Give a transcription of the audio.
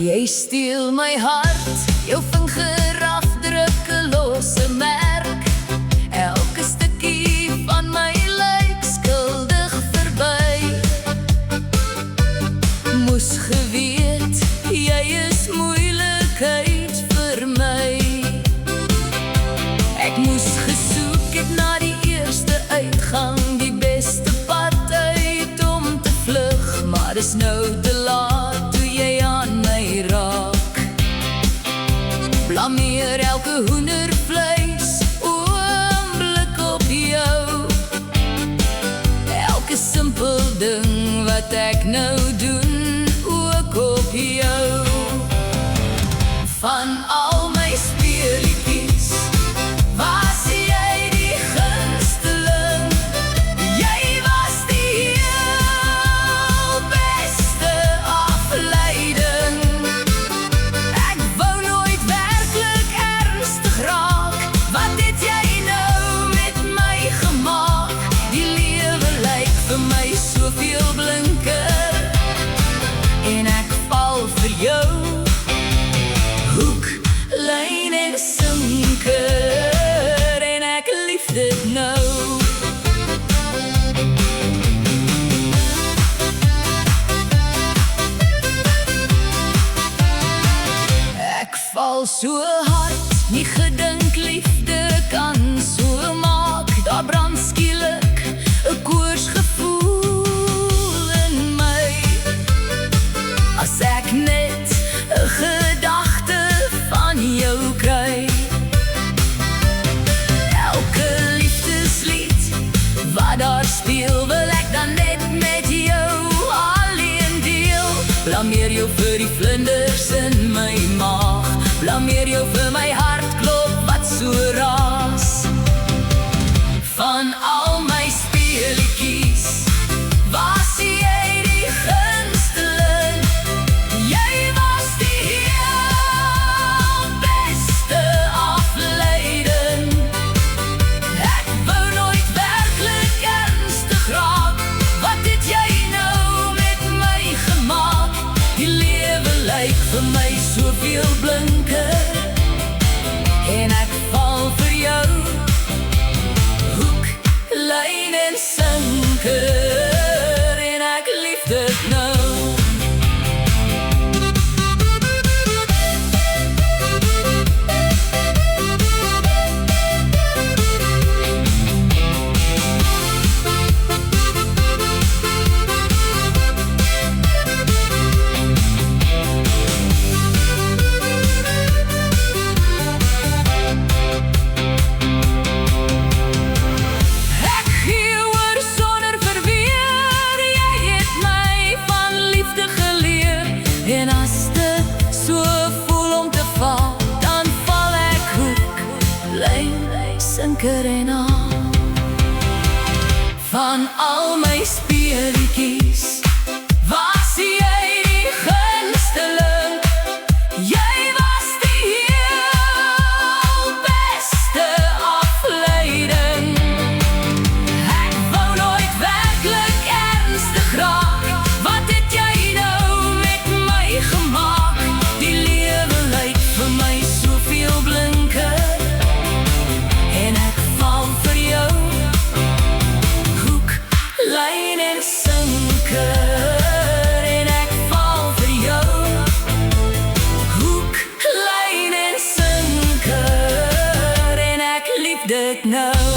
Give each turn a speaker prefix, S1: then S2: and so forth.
S1: Jy steel my hart, jou vingerafdrukke los 'n merk. Elke stukkie van my lyk skuldig verby. Moes geweet, jy is moeilikheid vir my. Ek moes gesoek het na die eerste uitgang, die beste pad uit om te vlug, maar dis nou te laat toe jy aan my raak. Blameer elke hoendervleis, oomblik op jou. Elke simpel ding wat ek nou doen, ook op jou. Van al my speelietjies was jy die gunsteling. Jy was die heel beste afleiding. Ek wou nooit werklik ernstig raak. Wat het jy nou met my gemaak? Die lewe lyk vir my soveel blinker en ek val vir jou. Hoek, lyn en sinker en ek lief dit nou. Ek val so hard, nie gedink liefde kan so maak. Daar brand skielik 'n koorsgevoel in my. As ek net 'n gedagte van jou kry. Elke liefdeslied wat daar speel, wil ek dan net met jou alleen deel. Blameer jou vir die vlinders in my maag. Blameer jou vir my hartklop wat so raas. Van al my speelietjies was jy die gunsteling. Jy was die heel beste afleiding. Ek wou nooit werklik ernstig raak. Wat het jy nou met my gemaak? Die lewe lyk vir my soveel blinker en ek val vir jou. Hoek, lyn en sinker en ek lief dit nou. En as dit so voel om te val, dan val ek hoek, lyn, sinker en al. Van al my speelietjies was jy die gunsteling. Jy was die heel beste afleiding. Ek wou nooit werklik ernstig raak. Wat het jy nou met my gemaak? Die lewe lyk vir my soveel blinker en ek val vir jou. Hoek, lyn en sinker en ek val vir jou. Hoek, lyn en sinker en ek lief dit nou.